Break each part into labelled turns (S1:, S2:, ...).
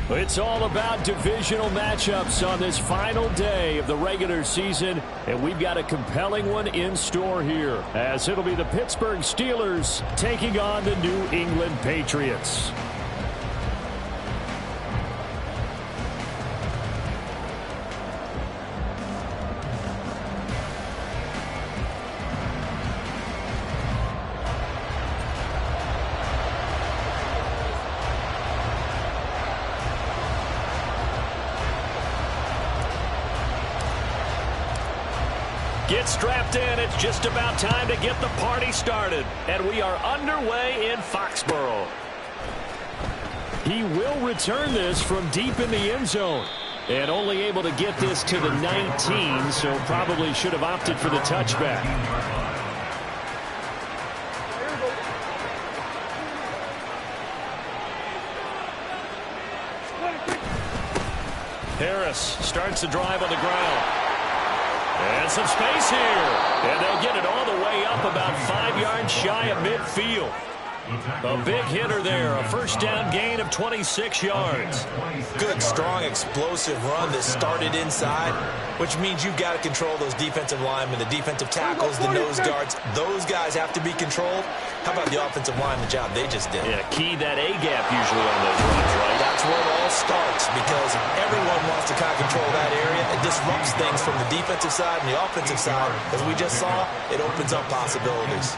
S1: It's all about divisional matchups on this final day of the regular season, and we've got a compelling one in store here, as it'll be the Pittsburgh Steelers taking on the New England Patriots. Get strapped in. It's just about time to get the party started. And we are underway in Foxborough. He will return this from deep in the end zone. And only able to get this to the 19, so probably should have opted for the touchback. Harris starts the drive on the ground. And some space here. And they'll get it all the way up about 5 yards shy of midfield. A big hitter there. A first down gain of 26 yards.
S2: Good, strong, explosive run that started inside, which means you've got to control those defensive linemen, the defensive tackles, the nose guards. Those guys have to be controlled. How about the offensive line, the job they just did?
S1: Yeah, key that A-gap usually on those runs, right?
S2: That's where it all starts, because everyone wants to kind of control that area. It disrupts things from the defensive side and the offensive side. As we just saw, it opens up possibilities.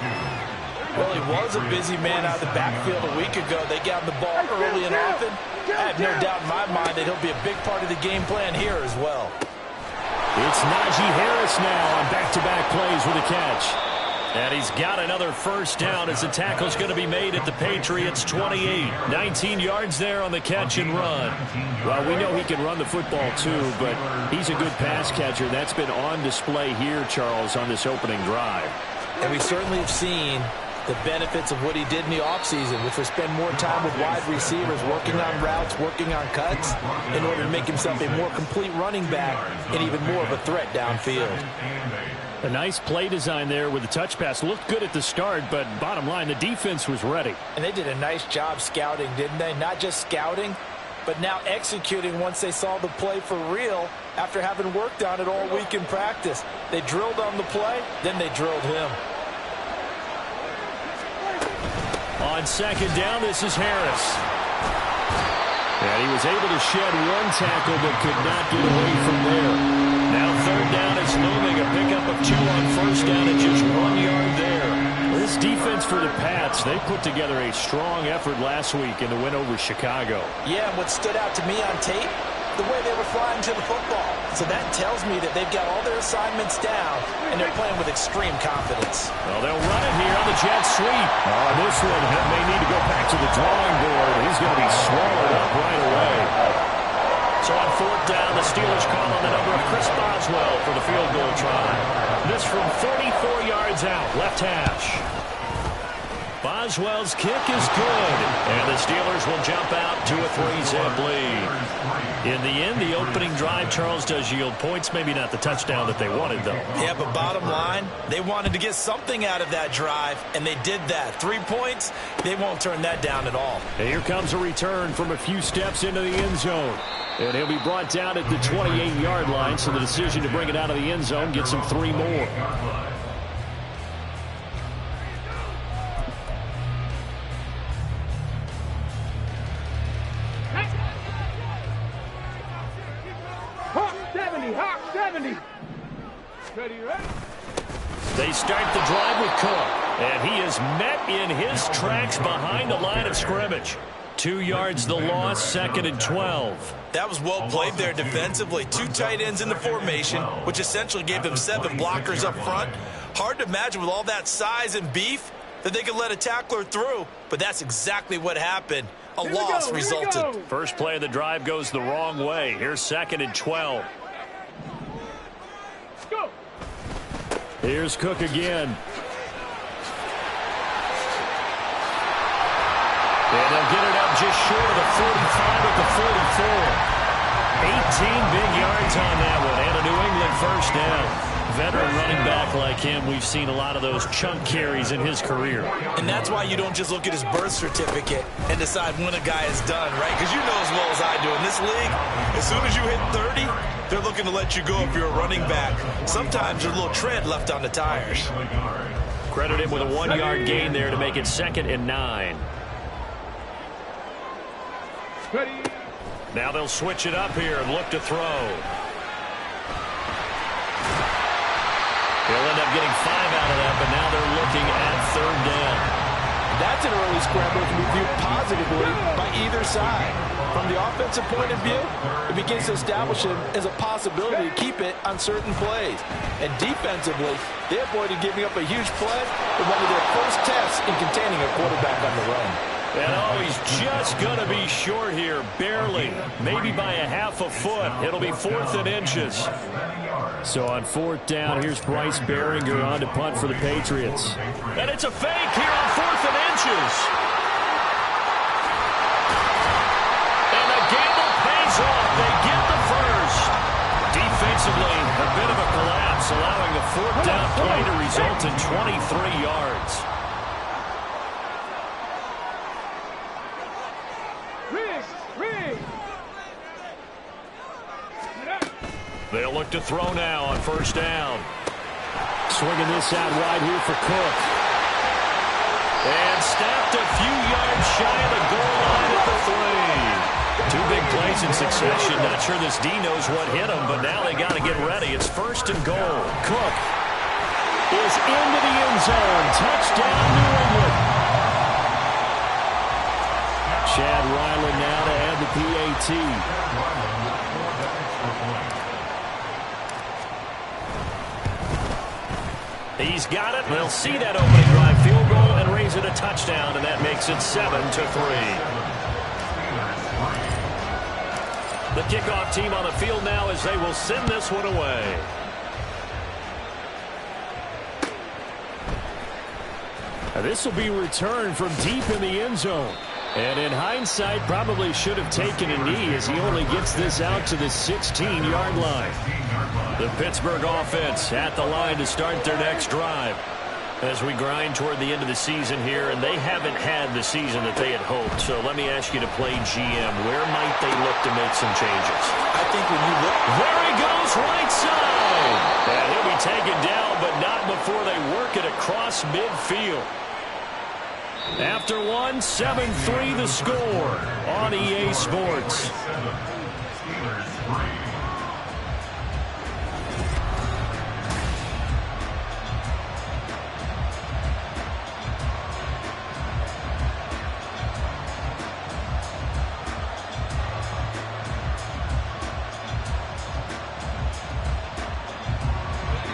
S3: Well, he was a busy man out of the backfield a week ago. They got him the ball early and often. I have no doubt in my mind that he'll be a big part of the game plan here as well.
S1: It's Najee Harris now on back-to-back plays with a catch. And he's got another first down as the tackle's going to be made at the Patriots 28. 19 yards there on the catch and run. Well, we know he can run the football too, but he's a good pass catcher. That's been on display here, Charles, on this opening drive.
S3: And we certainly have seen the benefits of what he did in the offseason, which was spend more time with wide receivers, working on routes, working on cuts, in order to make himself a more complete running back and even more of a threat downfield.
S1: A nice play design there with the touch pass. Looked good at the start, but bottom line, the defense was ready.
S3: And they did a nice job scouting, didn't they? Not just scouting, but now executing once they saw the play for real after having worked on it all week in practice. They drilled on the play, then they drilled him.
S1: On second down, this is Harris. And he was able to shed one tackle but could not get away from there. Now third down is looming. A pickup of 2 on first down and just 1 yard there. This defense for the Pats, they put together a strong effort last week in the win over Chicago.
S3: Yeah, and what stood out to me on tape, the way they were flying to the football. So that tells me that they've got all their assignments down, and they're playing with extreme confidence.
S1: Well, they'll run it here on the jet sweep. This one may need to go back to the drawing board. He's going to be swallowed up right away. So on fourth down, the Steelers call on the number of Chris Boswell for the field goal try. This from 34 yards out, left hash. Boswell's kick is good, and the Steelers will jump out to a 3-zip lead. In the end, the opening drive, Charles, does yield points. Maybe not the touchdown that they wanted, though.
S2: Yeah, but bottom line, they wanted to get something out of that drive, and they did that. 3 points, they won't turn that down at all.
S1: And here comes a return from a few steps into the end zone. And he'll be brought down at the 28-yard line, so the decision to bring it out of the end zone gets him 3 more. They start the drive with Cook, and he is met in his tracks behind the line of scrimmage. 2 yards the loss, 2nd and 12.
S2: That was well played there defensively. 2 tight ends in the formation, which essentially gave them 7 blockers up front. Hard to imagine with all that size and beef that they could let a tackler through, but that's exactly what happened. A loss resulted.
S1: First play of the drive goes the wrong way. Here's 2nd and 12. Here's Cook again. And they'll get it up just short of the 45 at the 44. 18 big yards on that one, and a New England first down. Veteran running back like him, we've seen a lot of those chunk carries in his career.
S2: And that's why you don't just look at his birth certificate and decide when a guy is done, right? Because you know as well as I do, in this league, as soon as you hit 30, they're looking to let you go if you're a running back. Sometimes there's a little tread left on the tires.
S1: Credit him with a 1-yard gain there to make it 2nd and 9. Now they'll switch it up here and look to throw. He'll end up getting 5 out of that, but now they're looking at 3rd down.
S3: That's an early scramble that can be viewed positively by either side. From the offensive point of view, it begins to establish it as a possibility to keep it on certain plays. And defensively, they avoided giving up a huge play with one of their first tests in containing a quarterback on the run.
S1: And he's just going to be short here, barely. Maybe by a half a foot. It'll be 4th and inches. So on 4th down, here's Bryce Behringer on to punt for the Patriots. And it's a fake here on 4th and inches. And the gamble pays off. They get the first. Defensively, a bit of a collapse, allowing the 4th down play to result in 23 yards. They'll look to throw now on 1st down. Swinging this out wide here for Cook. And snapped a few yards shy of the goal line at the 3. 2 big plays in succession. Not sure this D knows what hit him, but now they got to get ready. It's 1st and goal. Cook is into the end zone. Touchdown, New England. Chad Ryland now to add the PAT. He's got it. They'll see that opening drive field goal and raise it a touchdown, and that makes it 7-3. The kickoff team on the field now as they will send this one away. Now this will be returned from deep in the end zone. And in hindsight, probably should have taken a knee as he only gets this out to the 16-yard line. The Pittsburgh offense at the line to start their next drive as we grind toward the end of the season here, and they haven't had the season that they had hoped. So let me ask you to play GM. Where might they look to make some changes?
S3: I think when you look...
S1: There he goes, right side! And he'll be taken down, but not before they work it across midfield. After 1, 7-3 the score on EA Sports.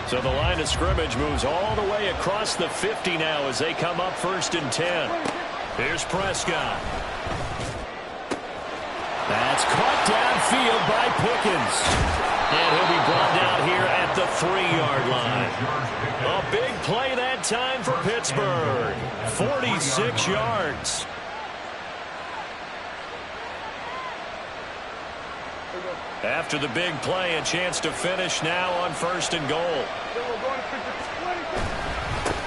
S1: So the line of scrimmage moves all the way across the 50 now as they come up 1st and 10. Here's Prescott. That's caught downfield by Pickens. And he'll be brought down here at the 3-yard line. A big play that time for Pittsburgh. 46 yards. After the big play, a chance to finish now on 1st and goal.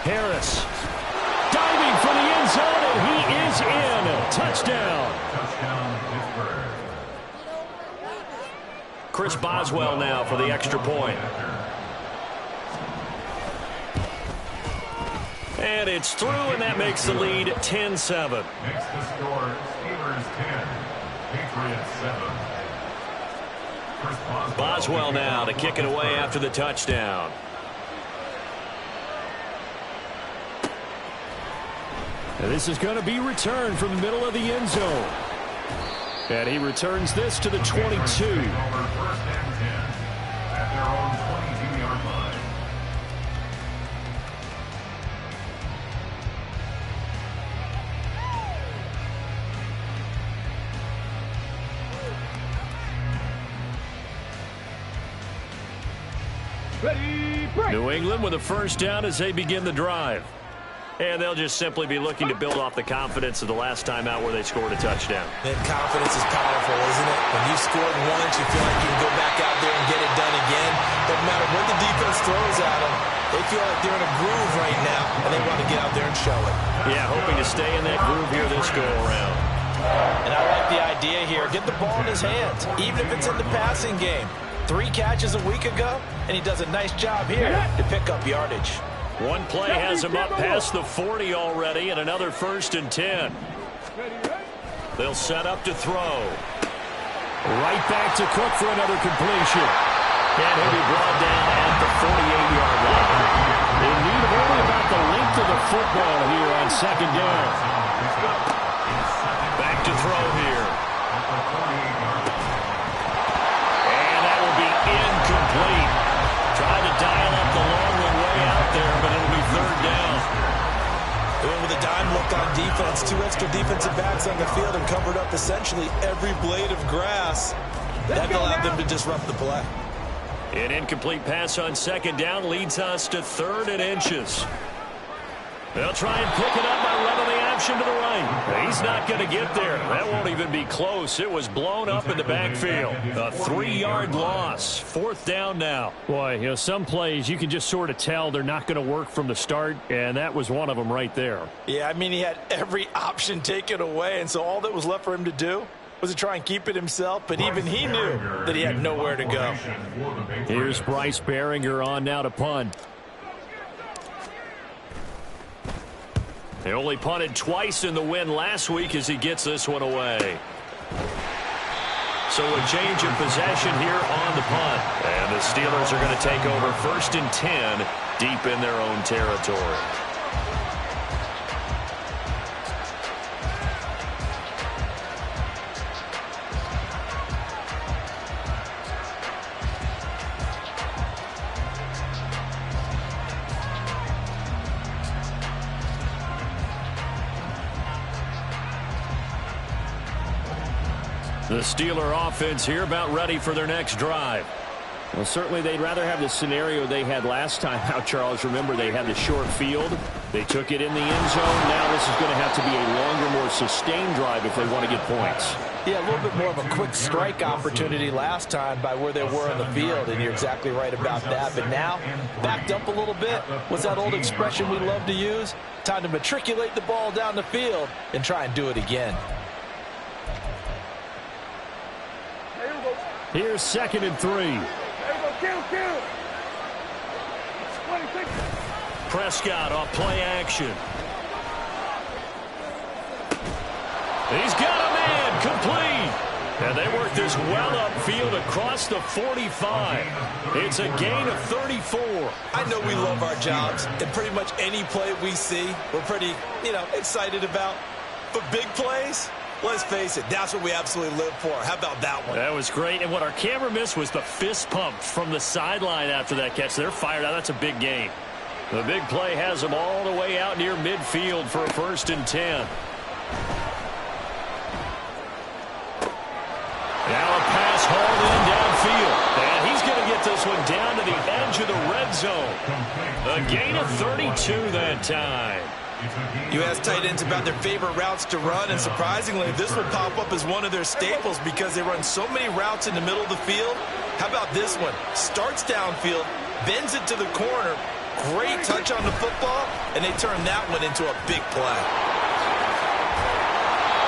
S1: Harris diving for the end zone, and he is in. Touchdown. Chris Boswell now for the extra point. And it's through, and that makes the lead 10-7.
S4: Makes the score Steelers 10, Patriots 7.
S1: Boswell now to kick it away after the touchdown. And this is going to be returned from the middle of the end zone. And he returns this to the 22.
S4: First and 10 at their own 22-yard line.
S1: New England with a 1st down as they begin the drive. And they'll just simply be looking to build off the confidence of the last time out where they scored a touchdown.
S3: And confidence is powerful, isn't it? When you scored once, you feel like you can go back out there and get it done again. Doesn't matter what the defense throws at them. They feel like they're in a groove right now, and they want to get out there and show it.
S1: Yeah, hoping to stay in that groove here this go-around.
S3: And I like the idea here. Get the ball in his hands, even if it's in the passing game. 3 catches a week ago, and he does a nice job here to pick up yardage.
S1: One play has him up past the 40 already, and another 1st and 10. They'll set up to throw. Right back to Cook for another completion. And he'll be brought down at the 48-yard line. In need of only about the length of the football here on 2nd down. Back to throw here. And that will be incomplete. Tried to dial up the long one way out there, but it'll be 3rd down.
S3: Going with a dime look on defense. 2 extra defensive backs on the field and covered up essentially every blade of grass. That allowed them to disrupt the play.
S1: An incomplete pass on 2nd down leads us to 3rd and inches. They'll try and pick it up by running the option to the right. He's not going to get there. That won't even be close. It was blown up in the backfield. A 3-yard loss. 4th down now. Boy, some plays you can just sort of tell they're not going to work from the start, and that was one of them right there.
S3: Yeah, I mean, he had every option taken away, and so all that was left for him to do was to try and keep it himself, but even he knew that he had nowhere to go.
S1: Here's Bryce Behringer on now to punt. They only punted twice in the win last week as he gets this one away. So a change of possession here on the punt. And the Steelers are going to take over 1st and 10 deep in their own territory. The Steeler offense here about ready for their next drive. Well, certainly they'd rather have the scenario they had last time out, Charles. Remember, they had the short field. They took it in the end zone. Now this is going to have to be a longer, more sustained drive if they want to get points.
S3: Yeah, a little bit more of a quick strike opportunity last time by where they were on the field, and you're exactly right about that. But now, backed up a little bit. What's that old expression we love to use? Time to matriculate the ball down the field and try and do it again.
S1: Here's 2nd and 3. Prescott off play action. He's got a man complete. And they work this well upfield across the 45. It's a gain of 34.
S3: I know we love our jobs, and pretty much any play we see, we're pretty, excited about. But big plays, let's face it, that's what we absolutely live for. How about that one?
S1: That was great. And what our camera missed was the fist pump from the sideline after that catch. They're fired out. That's a big gain. The big play has them all the way out near midfield for a 1st and 10. Now a pass hauled in downfield. And he's going to get this one down to the edge of the red zone. A gain of 32 that time.
S3: You ask tight ends about their favorite routes to run, and surprisingly, this will pop up as one of their staples because they run so many routes in the middle of the field. How about this one? Starts downfield, bends it to the corner, great touch on the football, and they turn that one into a big play.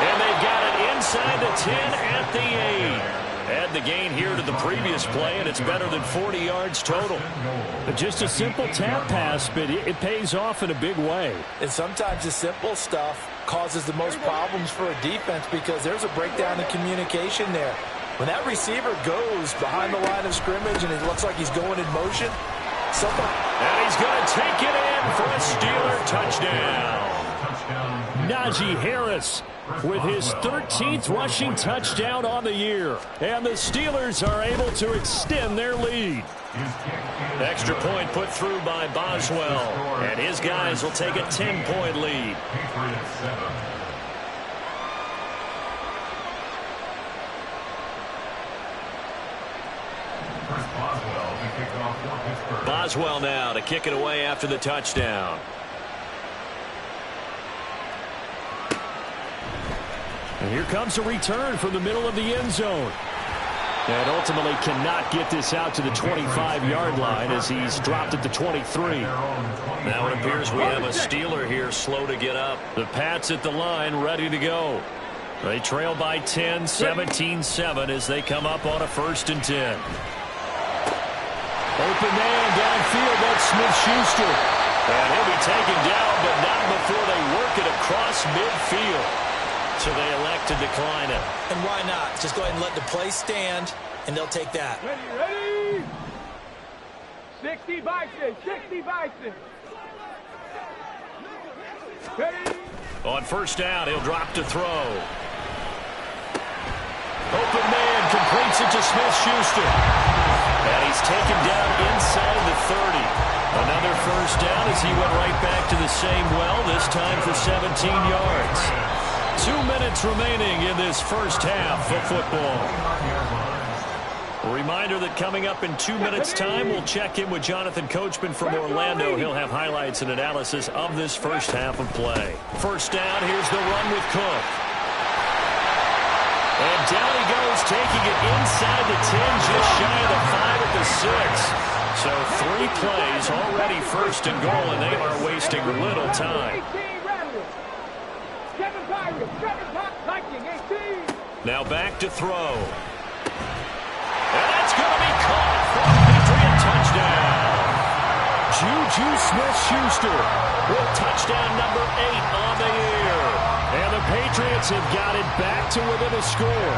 S1: And they've got it inside the 10 at the 8. Add the gain here to the previous play, and it's better than 40 yards total. But just a simple tap pass, but it pays off in a big way.
S3: And sometimes the simple stuff causes the most problems for a defense because there's a breakdown in communication there. When that receiver goes behind the line of scrimmage and it looks like he's going in motion,
S1: and he's going to take it in for a Steeler touchdown. Najee Harris with his 13th rushing touchdown on the year. And the Steelers are able to extend their lead. Extra point put through by Boswell. And his guys will take a 10-point lead. Boswell now to kick it away after the touchdown. And here comes a return from the middle of the end zone. And ultimately cannot get this out to the 25-yard line as he's dropped at the 23. Now it appears we have a Steeler here slow to get up. The Pats at the line ready to go. They trail by 10, 17-7 as they come up on a 1st and 10. Open man downfield, that's Smith-Schuster. And he'll be taken down, but not before they work it across midfield. So they elect to decline it.
S3: And why not? Just go ahead and let the play stand, and they'll take that.
S5: Ready? 60 Bison, 60 Bison. Ready?
S1: On 1st down, he'll drop to throw. Open man completes it to Smith-Schuster. And he's taken down inside the 30. Another 1st down as he went right back to the same well, this time for 17 yards. 2 minutes remaining in this 1st half of football. A reminder that coming up in 2 minutes' time, we'll check in with Jonathan Coachman from Orlando. He'll have highlights and analysis of this 1st half of play. 1st down, here's the run with Cook. And down he goes, taking it inside the 10, just shy of the 5 at the 6. So 3 plays, already 1st and goal, and they are wasting little time. Now back to throw. And that's going to be caught for a Patriot touchdown. Juju Smith-Schuster with touchdown number 8 on the year. And the Patriots have got it back to within a score.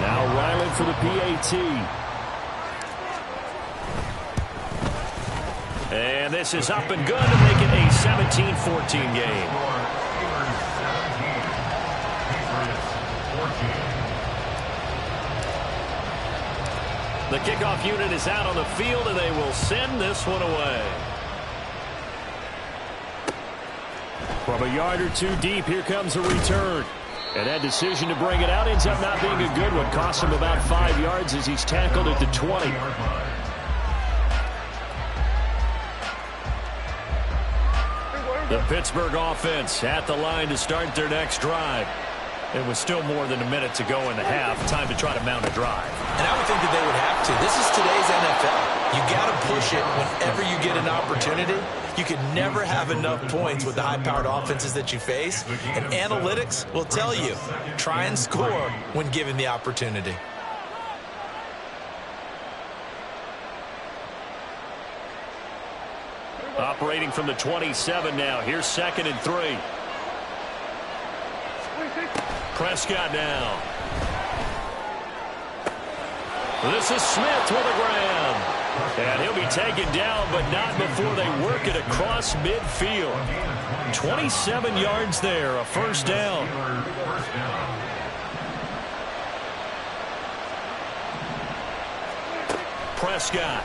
S1: Now Riley for the PAT. And this is up and good to make it a 17-14 game. The kickoff unit is out on the field, and they will send this one away. From a yard or 2 deep, here comes a return. And that decision to bring it out ends up not being a good one. Costs him about 5 yards as he's tackled at the 20. The Pittsburgh offense at the line to start their next drive. It was still more than a minute to go in the half. Time to try to mount a drive.
S3: And I would think that they would have to. This is today's NFL. You got to push it whenever you get an opportunity. You can never have enough points with the high-powered offenses that you face. And analytics will tell you, try and score when given the opportunity.
S1: Operating from the 27 now. Here's 2nd and 3. Prescott now. This is Smith with a grab. And he'll be taken down, but not before they work it across midfield. 27 yards there, a 1st down. Prescott.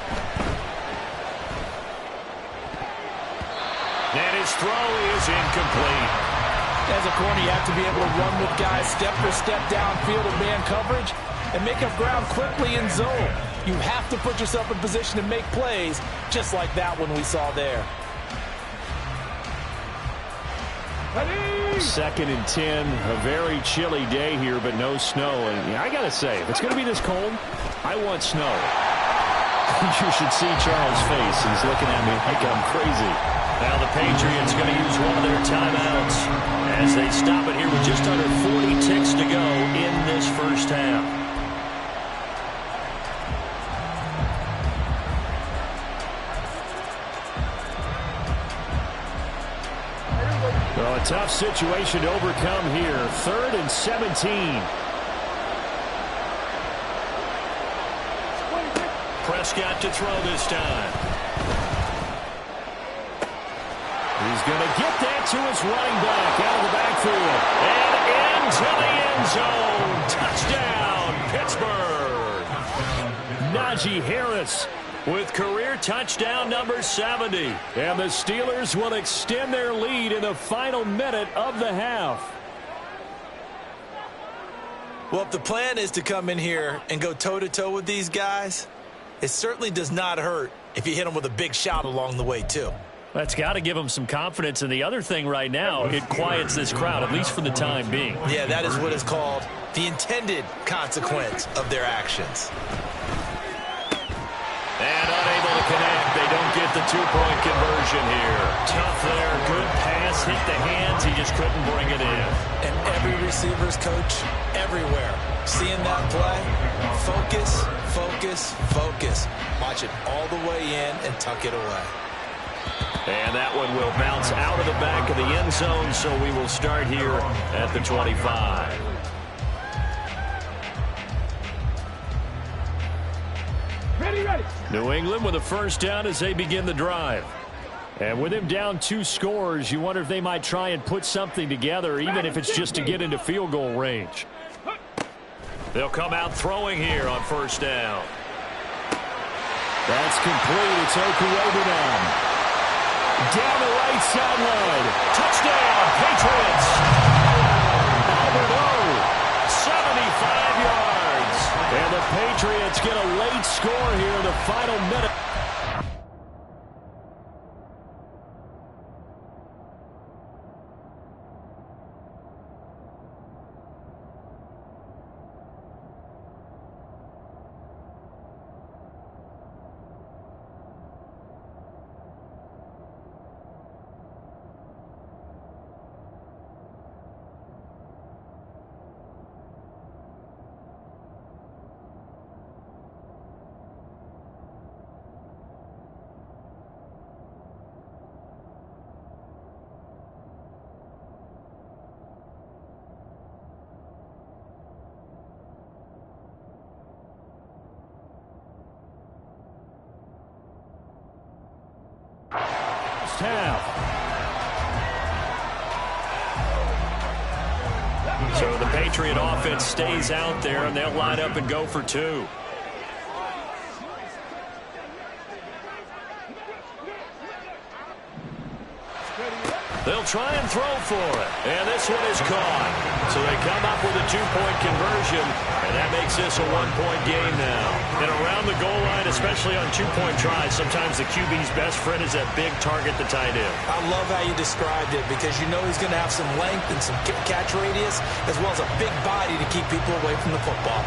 S1: And his throw is incomplete.
S3: As a corner, you have to be able to run with guys step for step downfield in man coverage and make up ground quickly in zone. You have to put yourself in position to make plays, just like that one we saw there.
S1: 2nd and 10, a very chilly day here, but no snow. And I got to say, if it's going to be this cold, I want snow. You should see Charles' face. He's looking at me like I'm crazy. Now the Patriots going to use one of their timeouts as they stop it here with just under 40 ticks to go in this 1st half. Well, a tough situation to overcome here. 3rd and 17. Prescott to throw this time. He's going to get that to his running back out of the backfield. And into the end zone. Touchdown, Pittsburgh. Najee Harris with career touchdown number 70. And the Steelers will extend their lead in the final minute of the half.
S3: Well, if the plan is to come in here and go toe-to-toe with these guys, it certainly does not hurt if you hit them with a big shot along the way, too.
S1: That's got to give them some confidence. And the other thing right now, it quiets this crowd, at least for the time being.
S3: Yeah, that is what is called the intended consequence of their actions.
S1: And unable to connect. They don't get the 2-point conversion. conversion here. Tough there. Good pass. Hit the hands. He just couldn't bring it in.
S3: And every receiver's coach everywhere. Seeing that play, focus, focus, focus. Watch it all the way in and tuck it away.
S1: And that one will bounce out of the back of the end zone, so we will start here at the 25.
S5: Ready, ready.
S1: New England with a first down as they begin the drive. And with him down 2 scores, you wonder if they might try and put something together, even if it's just to get into field goal range. They'll come out throwing here on first down. That's complete. It's Okurobu now. Down the right sideline. Touchdown, Patriots. Albert O, 75 yards. And the Patriots get a late score here in the final minute. So the Patriot offense stays out there, and they'll line up and go for 2. They'll try and throw for it. And this one is caught. So they come up with a 2-point conversion, and that makes this a 1-point game now. And around the goal line, especially on 2-point tries, sometimes the QB's best friend is that big target, the tight end.
S3: I love how you described it because you know he's going to have some length and some catch radius as well as a big body to keep people away from the football.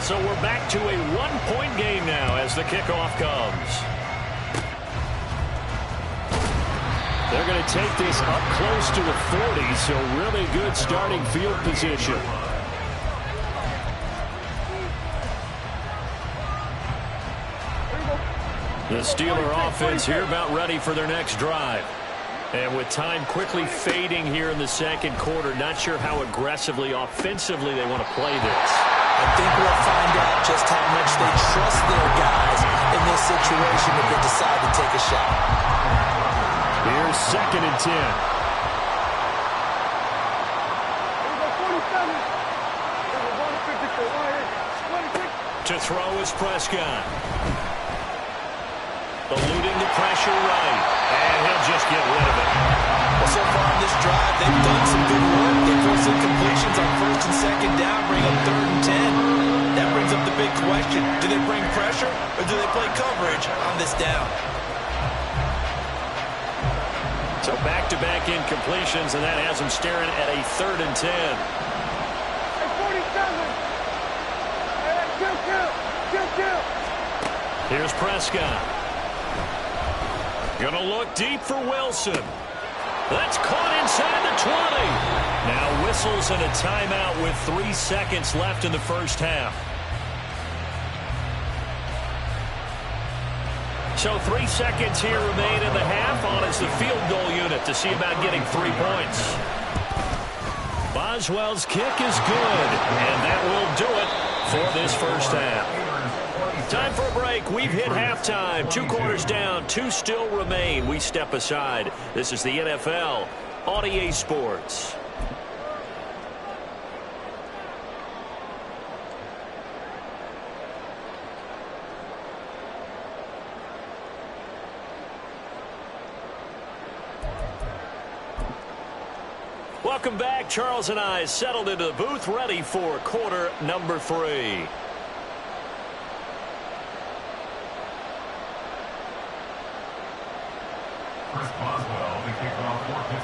S1: So we're back to a 1-point game now as the kickoff comes. They're going to take this up close to the 40, so really good starting field position. The Steeler offense here about ready for their next drive. And with time quickly fading here in the second quarter, not sure how aggressively, offensively they want to play this.
S3: I think we'll find out just how much they trust their guys in this situation if they decide to take a shot.
S1: Here's 2nd and 10. To throw is Prescott. Eluding the pressure right. And he'll just get rid of it.
S3: Well, so far in this drive, they've done some good work. They forced some completions on 1st and 2nd down, bring up 3rd and 10. That brings up the big question. Do they bring pressure or do they play coverage on this down?
S1: So back-to-back incompletions, and that has them staring at a 3rd and 10. Here's Prescott. Gonna look deep for Wilson. That's caught inside the 20. Now whistles and a timeout with 3 seconds left in the first half. So 3 seconds here remain in the half. On is the field goal unit to see about getting 3 points. Boswell's kick is good, and that will do it for this first half. Time for a break. We've hit halftime. 2 quarters down, 2 still remain. We step aside. This is the NFL on EA Sports. Welcome back. Charles and I settled into the booth, ready for quarter number 3.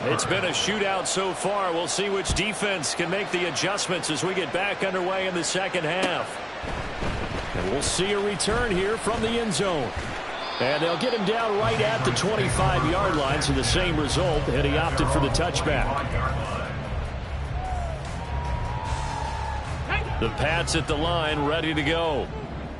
S1: It's been a shootout so far. We'll see which defense can make the adjustments as we get back underway in the second half. And we'll see a return here from the end zone. And they'll get him down right at the 25-yard line, so the same result, and he opted for the touchback. The Pats at the line, ready to go.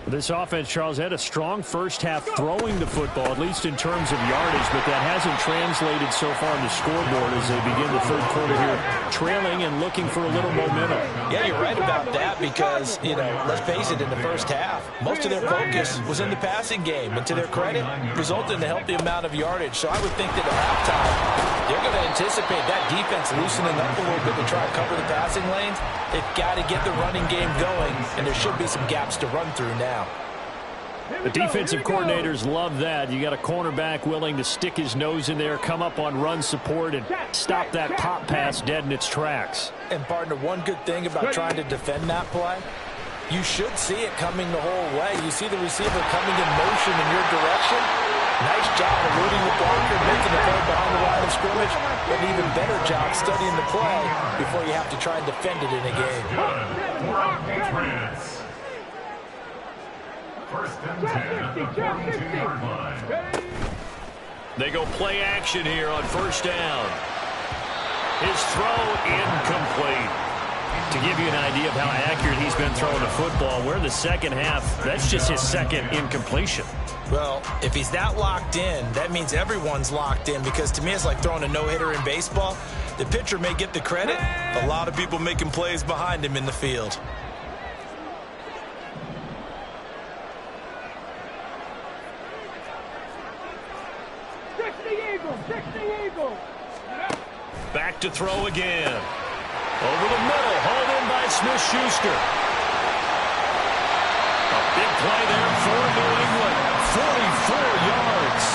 S1: This offense, Charles, had a strong first half throwing the football, at least in terms of yardage, but that hasn't translated so far on the scoreboard as they begin the third quarter here, trailing and looking for a little momentum.
S3: Yeah, you're right about that because, let's face it, in the first half, most of their focus was in the passing game, and to their credit, resulted in a healthy amount of yardage. So I would think that at halftime, they're going to anticipate that defense loosening up a little bit to try and cover the passing lanes. They've got to get the running game going, and there should be some gaps to run through now.
S1: The defensive coordinators love that. You got a cornerback willing to stick his nose in there, come up on run support, and stop that pop pass dead in its tracks.
S3: And, partner, one good thing about trying to defend that play, you should see it coming the whole way. You see the receiver coming in motion in your direction. Nice job eluding the blocker, making the play behind the line of scrimmage. But an even better job studying the play before you have to try and defend it in a game.
S4: Patriots. First and 10 at the 42-yard line.
S1: They go play action here on first down. His throw incomplete. To give you an idea of how accurate he's been throwing the football, we're in the second half. That's just his second incompletion.
S3: Well, if he's that locked in, that means everyone's locked in, because to me it's like throwing a no-hitter in baseball. The pitcher may get the credit, a lot of people making plays behind him in the field.
S1: Back to throw again. Over the middle, hauled in by Smith-Schuster. A big play there for New England. 44 yards.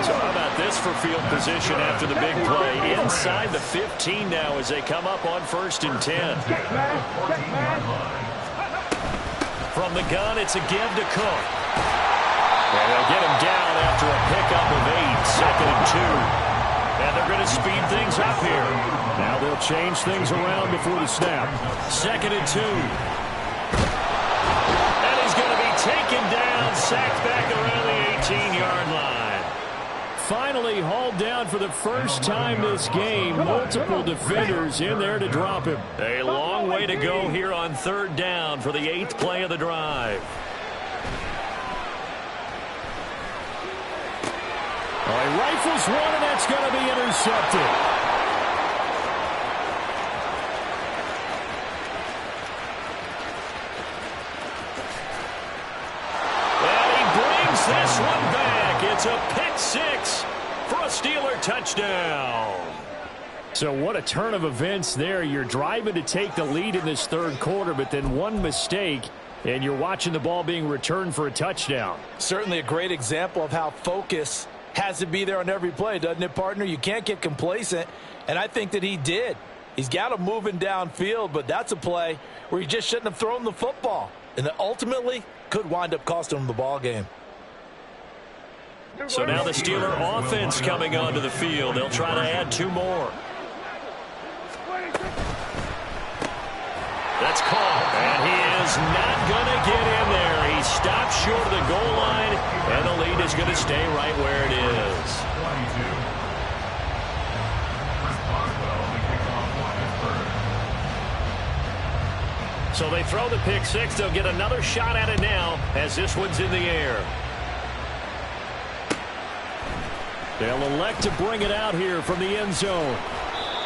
S1: So how about this for field position after the big play? Inside the 15 now as they come up on first and 10. From the gun, it's a give to Cook. And they'll get him down after a pickup of 8, second and 2. And they're going to speed things up here. Now they'll change things around before the snap. Second and 2. And he's going to be taken down, sacked back around the 18-yard line. Finally hauled down for the first time this game. Multiple defenders in there to drop him. A long way to go here on third down for the 8th play of the drive. He rifles one, and that's going to be intercepted. And he brings this one back. It's a pick six for a Steeler touchdown. So what a turn of events there. You're driving to take the lead in this third quarter, but then one mistake, and you're watching the ball being returned for a touchdown.
S3: Certainly a great example of how focus has to be there on every play, doesn't it, partner? You can't get complacent, and I think that he did. He's got him moving downfield, but that's a play where he just shouldn't have thrown the football, and that ultimately could wind up costing him the ball game.
S1: So now the Steeler offense coming onto the field. They'll try to add 2 more. That's caught, and he is not going to get in there. He stops short of the goal line, and the lead is going to stay right where it is. 22. So they throw the pick six. They'll get another shot at it now as this one's in the air. They'll elect to bring it out here from the end zone.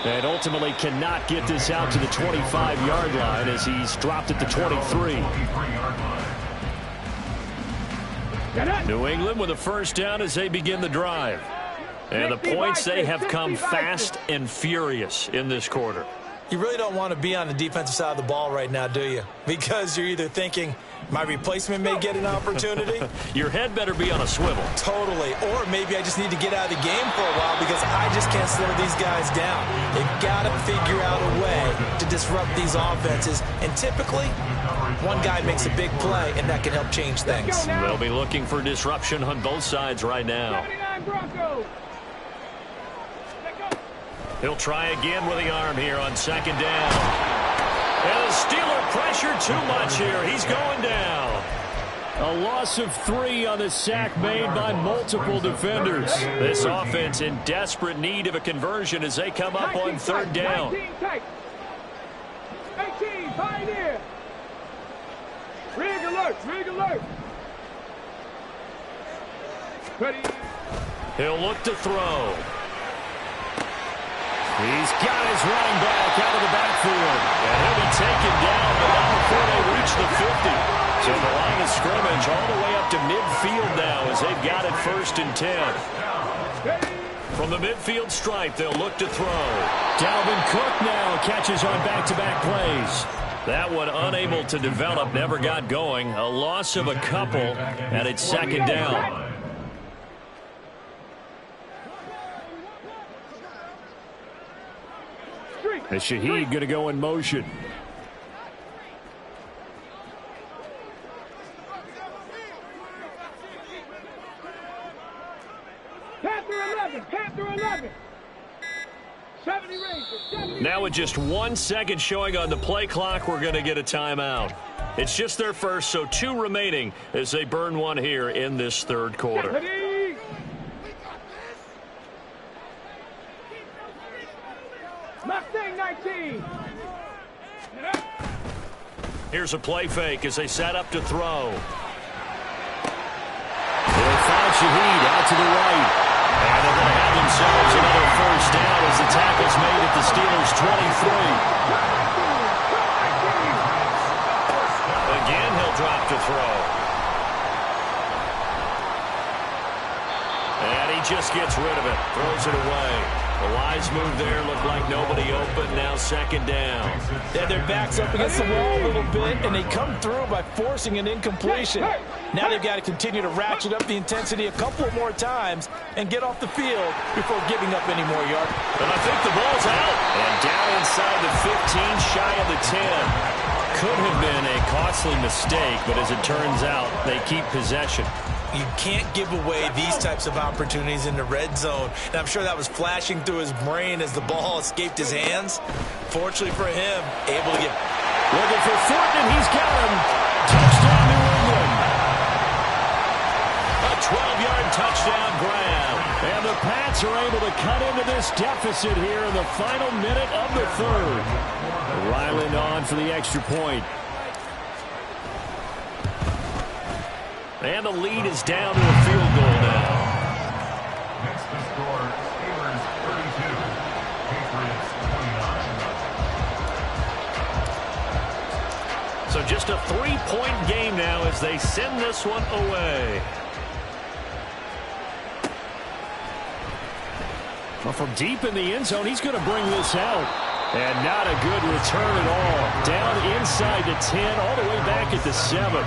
S1: And ultimately cannot get this out to the 25-yard line as he's dropped at the 23. New England with a first down as they begin the drive. And the points, they have come fast and furious in this quarter.
S3: You really don't want to be on the defensive side of the ball right now, do you? Because you're either thinking, my replacement may get an opportunity.
S1: Your head better be on a swivel.
S3: Totally. Or maybe I just need to get out of the game for a while because I just can't slow these guys down. They've got to figure out a way to disrupt these offenses. And typically, one guy makes a big play, and that can help change things.
S1: They'll be looking for disruption on both sides right now. He'll try again with the arm here on second down. And the Steeler pressure too much here. He's going down. A loss of 3 on the sack made by multiple defenders. This offense in desperate need of a conversion as they come up on 3rd down.
S5: 18 pioneer. Rig alert, rig alert. Ready.
S1: He'll look to throw. He's got his running back out of the backfield. And he'll be taken down, but not before they reach the 50. So the line of scrimmage all the way up to midfield now as they've got it 1st and 10. From the midfield stripe, they'll look to throw. Dalvin Cook now catches on back-to-back plays. That one unable to develop, never got going. A loss of a couple, and it's 2nd down. And Shaheed going to go in motion.
S5: Panther 11. 70 Rangers.
S1: Now with just 1 second showing on the play clock, we're going to get a timeout. It's just their first, so 2 remaining as they burn one here in this 3rd quarter.
S5: Mustang 19.
S1: Here's a play fake as they set up to throw. They'll find Shaheed out to the right. And they're going to have themselves another 1st down as the tackle's made at the Steelers' 23. Again, he'll drop to throw. And he just gets rid of it, throws it away. A wise move there, looked like nobody open, now 2nd down.
S3: Yeah, their back's up against the wall a little bit, and they come through by forcing an incompletion. Now they've got to continue to ratchet up the intensity a couple more times and get off the field before giving up any more yards.
S1: And I think the ball's out. And down inside the 15, shy of the 10. Could have been a costly mistake, but as it turns out, they keep possession.
S2: You can't give away these types of opportunities in the red zone. And I'm sure that was flashing through his brain as the ball escaped his hands. Fortunately for him, able to get...
S1: Looking for Fortin, and he's got him. Touchdown, New England. A 12-yard touchdown grab. And the Pats are able to cut into this deficit here in the final minute of the 3rd. Ryland on for the extra point. And the lead is down to a field goal now.
S6: Next to score, Steelers 32, Patriots 29.
S1: So just a 3-point game now as they send this one away. Well, from deep in the end zone, he's going to bring this out. And not a good return at all. Down inside the 10, all the way back at the 7.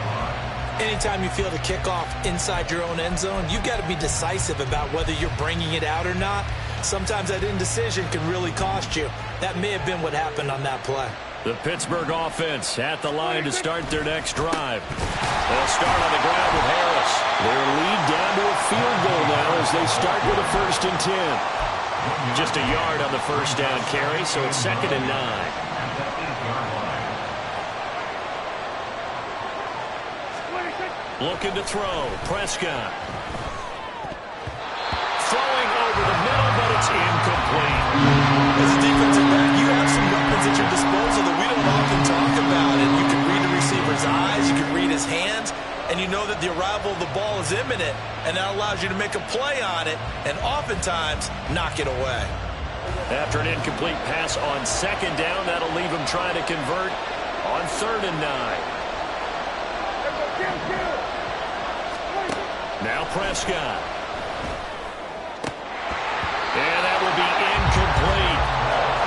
S3: Anytime you feel the kickoff inside your own end zone, you've got to be decisive about whether you're bringing it out or not. Sometimes that indecision can really cost you. That may have been what happened on that play.
S1: The Pittsburgh offense at the line to start their next drive. They'll start on the ground with Harris. Their lead down to a field goal now as they start with a 1st and 10. Just a yard on the 1st down carry, so it's 2nd and 9. Looking to throw. Prescott. Throwing over the middle, but it's incomplete.
S2: As a defensive back, you have some weapons at your disposal that we don't often talk about. And you can read the receiver's eyes, you can read his hands, and you know that the arrival of the ball is imminent, and that allows you to make a play on it and oftentimes knock it away.
S1: After an incomplete pass on 2nd down, that'll leave him trying to convert on 3rd and 9. Now Prescott. And that will be incomplete.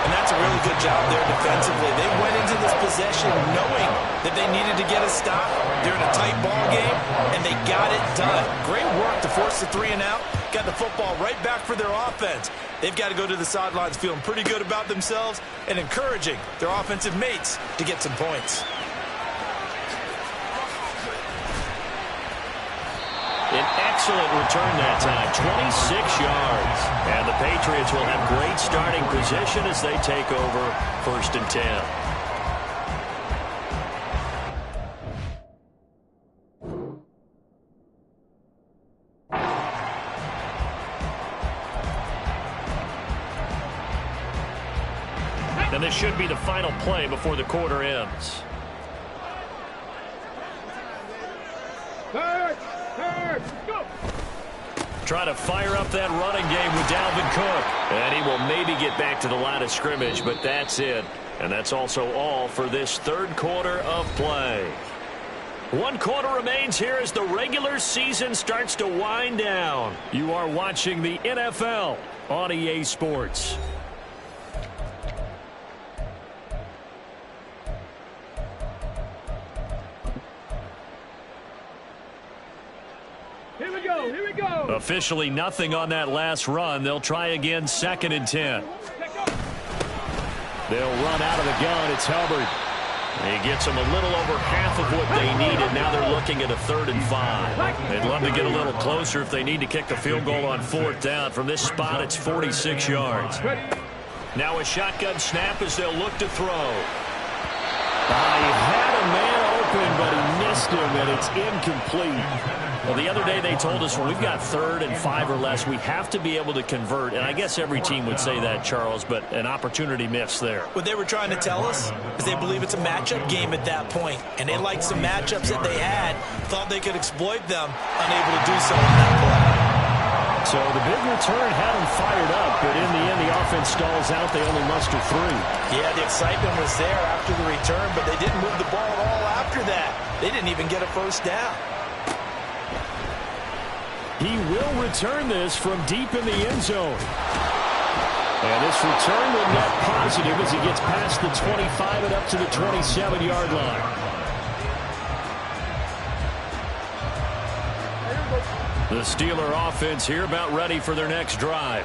S2: And that's a really good job there defensively. They went into this possession knowing that they needed to get a stop. They're in a tight ball game, and they got it done. Great work to force the 3 and out. Got the football right back for their offense. They've got to go to the sidelines feeling pretty good about themselves and encouraging their offensive mates to get some points.
S1: An excellent return that time, 26 yards. And the Patriots will have great starting position as they take over 1st and 10. And this should be the final play before the quarter ends.
S5: Third, go!
S1: Try to fire up that running game with Dalvin Cook. And he will maybe get back to the line of scrimmage, but that's it. And that's also all for this third quarter of play. One quarter remains here as the regular season starts to wind down. You are watching the NFL on EA Sports.
S5: Here we go, here we go!
S1: Officially nothing on that last run. They'll try again, 2nd and 10. They'll run out of the gun. It's Hubbard. He gets them a little over half of what they needed. Now they're looking at a 3rd and 5. They'd love to get a little closer if they need to kick the field goal on 4th down. From this spot, it's 46 yards. Now a shotgun snap as they'll look to throw. He had a man open, but he missed him, and it's incomplete. Well, the other day they told us when we've got 3rd and 5 or less, we have to be able to convert. And I guess every team would say that, Charles, but an opportunity missed there.
S2: What they were trying to tell us is they believe it's a matchup game at that point. And they liked some matchups that they had, thought they could exploit them, unable to do so on that play.
S1: So the big return had them fired up, but in the end the offense stalls out. They only muster 3.
S2: Yeah, the excitement was there after the return, but they didn't move the ball at all after that. They didn't even get a 1st down.
S1: He will return this from deep in the end zone. And this return will net positive as he gets past the 25 and up to the 27-yard line. The Steeler offense here about ready for their next drive.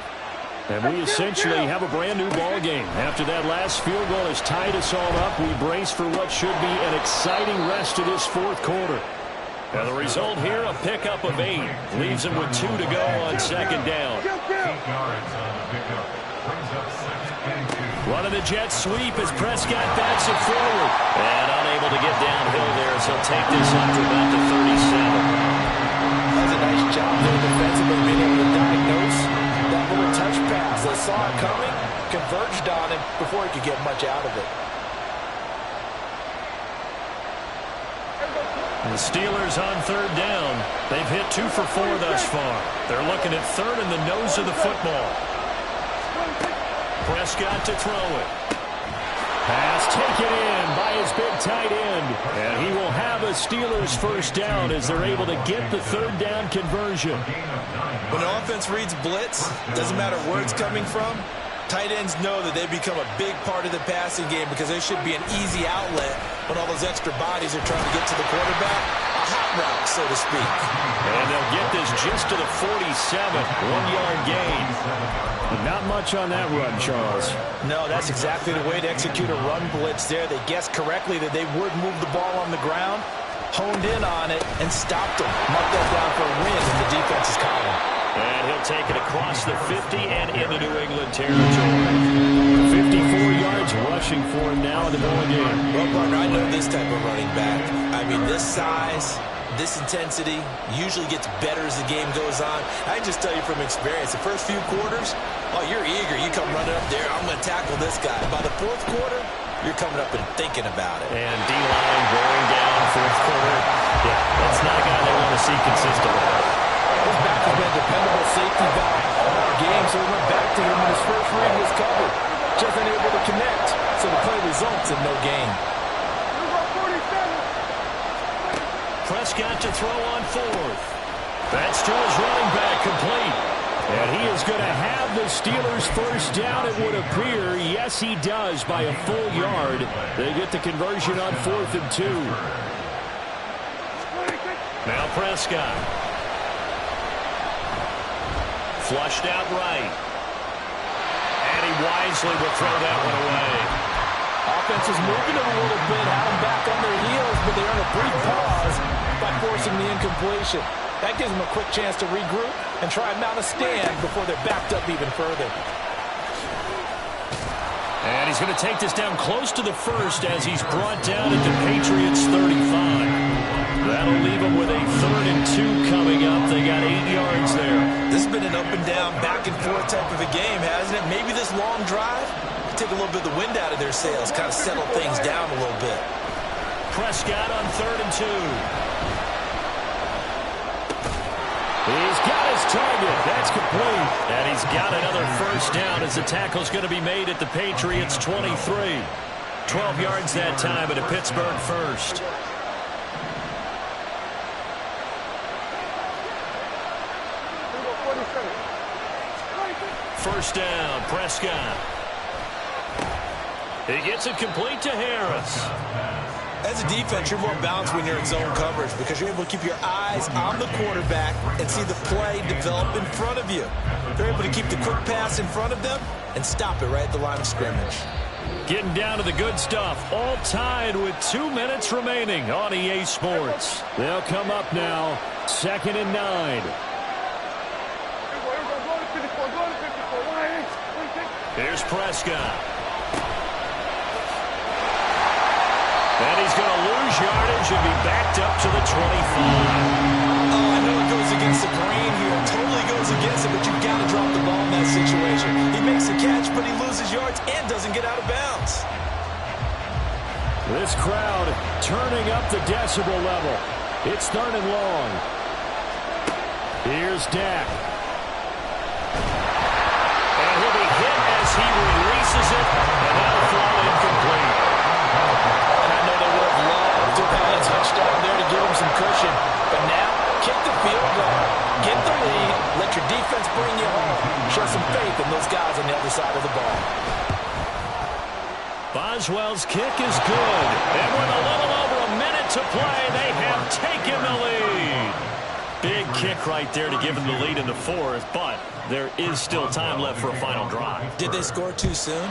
S1: And we essentially have a brand new ball game. After that last field goal has tied us all up, we brace for what should be an exciting rest of this 4th quarter. And the result here, a pickup of 8. Leaves him with 2 to go on 2nd down. Running the jet sweep as Prescott backs it forward. And unable to get downhill there, so he'll take this up to about the 37.
S3: That's a nice job there defensively, being able to diagnose that little touch pass. They saw it coming, converged on him before he could get much out of it.
S1: The Steelers on 3rd down. They've hit 2 for 4 thus far. They're looking at 3rd in the nose of the football. Prescott to throw it. Pass taken in by his big tight end. And he will have a Steelers 1st down as they're able to get the 3rd down conversion.
S2: When the offense reads blitz, doesn't matter where it's coming from, tight ends know that they become a big part of the passing game because there should be an easy outlet when all those extra bodies are trying to get to the quarterback. A hot route, so to speak.
S1: And they'll get this just to the 47. 1-yard gain. Not much on that run, Charles.
S3: No, that's exactly the way to execute a run blitz there. They guessed correctly that they would move the ball on the ground, honed in on it, and stopped them. Marked that down for a win in the defense's column.
S1: And he'll take it across the 50 and into New England territory. 54 yards rushing for him now in the ball game.
S2: Well, partner, I know this type of running back. I mean, this size, this intensity usually gets better as the game goes on. I can just tell you from experience, the first few quarters, oh, you're eager. You come running up there, I'm going to tackle this guy. By the 4th quarter, you're coming up and thinking about it.
S1: And D-line bearing down 4th quarter. Yeah, that's not a guy they want to see consistently.
S3: His back has been a dependable safety valve all our game, so we went back to him when his first read was covered. Just unable to connect, so the play results in no gain.
S1: Prescott to throw on 4th. That's to his running back, complete. And he is going to have the Steelers 1st down, it would appear. Yes, he does, by a full yard. They get the conversion on 4th and 2. Now Prescott. Flushed out right. And he wisely will throw that one away.
S3: Offense is moving it a little bit, had them back on their heels, but they earn a brief pause by forcing the incompletion. That gives them a quick chance to regroup and try and mount a stand before they're backed up even further.
S1: And he's going to take this down close to the 1st as he's brought down at the Patriots 35. That'll leave them with a 3rd and 2 coming up. They got 8 yards there.
S2: This has been an up and down, back and forth type of a game, hasn't it? Maybe this long drive
S3: take a little bit of the wind out of their sails, kind of settle things down a little bit.
S1: Prescott on 3rd and 2. He's got his target. That's complete. And he's got another first down as the tackle's going to be made at the Patriots 23. 12 yards that time at a Pittsburgh first. First down, Prescott. He gets it complete to Harris.
S3: As a defense, you're more balanced when you're in zone coverage because you're able to keep your eyes on the quarterback and see the play develop in front of you. They're able to keep the quick pass in front of them and stop it right at the line of scrimmage.
S1: Getting down to the good stuff. All tied with 2 minutes remaining on EA Sports. They'll come up now. 2nd and 9. Here's Prescott. And he's going to lose yardage and be backed up to the 25.
S3: Oh, I know it goes against the grain here. It totally goes against it, but you've got to drop the ball in that situation. He makes the catch, but he loses yards and doesn't get out of bounds.
S1: This crowd turning up the decibel level. It's 3rd and long. Here's Dak. And he'll be hit as he releases it, and that'll fall incomplete.
S3: I know they would have loved to have a touchdown there to give him some cushion. But now, kick the field goal. Get the lead. Let your defense bring you home. Show some faith in those guys on the other side of the ball.
S1: Boswell's kick is good. And with a little over a minute to play, they have taken the lead. Big kick right there to give them the lead in the 4th, but there is still time left for a final drive.
S3: Did they score too soon?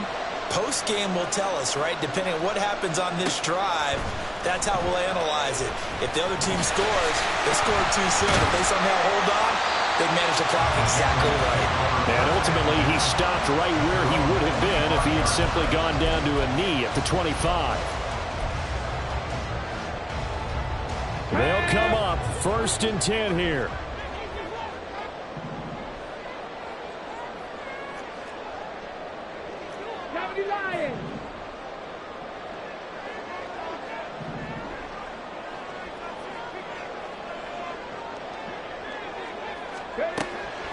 S3: Post-game will tell us, right? Depending on what happens on this drive, that's how we'll analyze it. If the other team scores, they scored too soon. If they somehow hold on, they manage the clock exactly right.
S1: And ultimately, he stopped right where he would have been if he had simply gone down to a knee at the 25. They'll come up 1st and 10 here.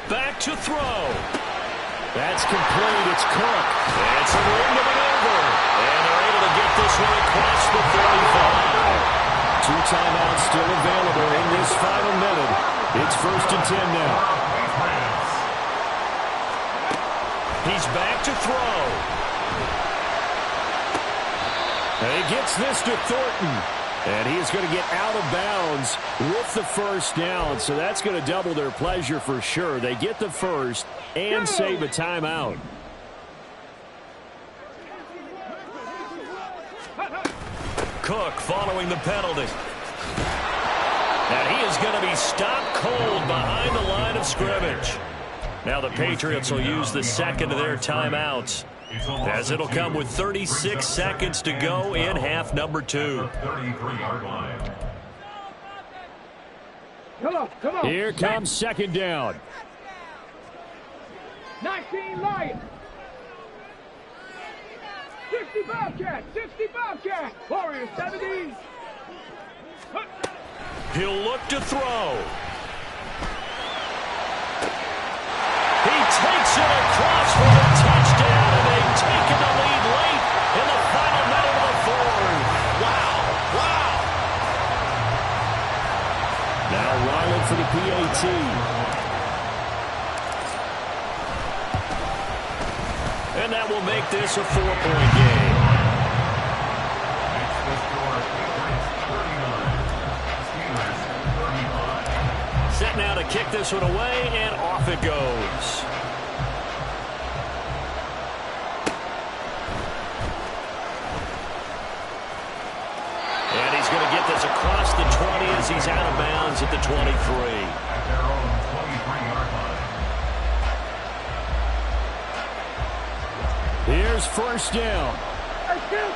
S1: Back to throw. That's complete. It's Cook. It's a room to maneuver. And they're able to get this one across the 35. 2 timeouts still available in this final minute. It's 1st and 10 now. He's back to throw. And he gets this to Thornton. And he is going to get out of bounds with the first down. So that's going to double their pleasure for sure. They get the first and save a timeout. Cook following the penalty. And he is going to be stopped cold behind the line of scrimmage. Now the Patriots will use the second of their timeouts, as it'll come with 36 seconds to go in half number 2.
S5: Come on.
S1: Here comes 2nd down.
S5: 19 Lions. 60 Bobcat. Warriors 70.
S1: He'll look to throw. He takes it across for a touchdown, and they've taken the lead late in the final minute of the 4th.
S3: Wow.
S1: Now Ryland for the PAT. And that will make this a 4-point game. Set now to kick this one away, and off it goes. And he's going to get this across the 20 as he's out of bounds at the 23.
S6: At their own 23-yard line.
S1: Here's 1st down.
S5: Hey, kill.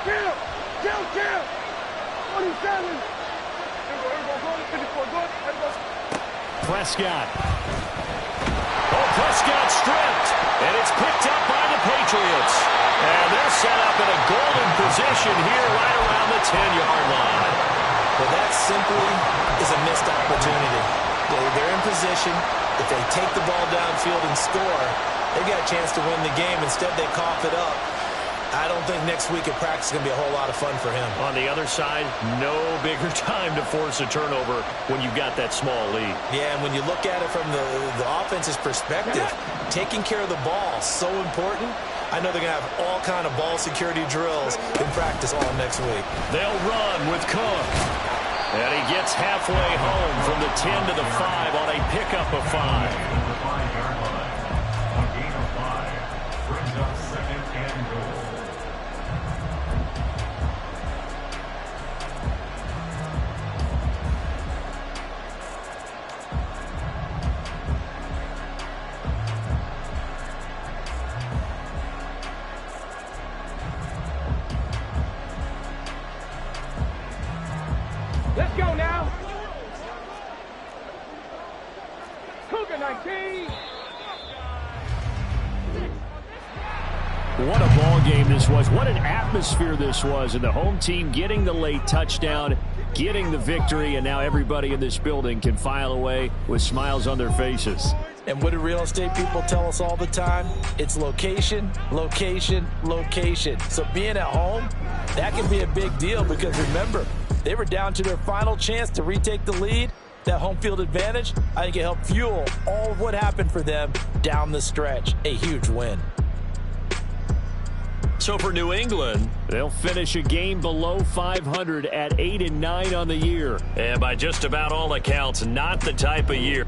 S5: 27. Here we go. 54. Good.
S1: Prescott. Oh, Prescott stripped, and it's picked up by the Patriots. And they're set up in a golden position here right around the 10-yard line.
S3: Well, that simply is a missed opportunity. They're in position. If they take the ball downfield and score, they've got a chance to win the game. Instead, they cough it up. I don't think next week at practice is going to be a whole lot of fun for him.
S1: On the other side, no bigger time to force a turnover when you've got that small lead.
S3: Yeah, and when you look at it from the offense's perspective, taking care of the ball is so important. I know they're going to have all kind of ball security drills in practice all next week.
S1: They'll run with Cook. And he gets halfway home from the 10 to the 5 on a pickup of 5.
S6: The 5-yard line. A gain of 5 brings up 2nd and goal.
S5: Let's go now. Cougar 19.
S1: What a ball game this was. What an atmosphere this was. And the home team getting the late touchdown, getting the victory, and now everybody in this building can file away with smiles on their faces.
S3: And what do real estate people tell us all the time? It's location, location, location. So being at home, that can be a big deal because remember, they were down to their final chance to retake the lead. That home field advantage, I think it helped fuel all of what happened for them down the stretch. A huge win.
S1: So for New England, they'll finish a game below 500 at 8-9 on the year. And by just about all accounts, not the type of year.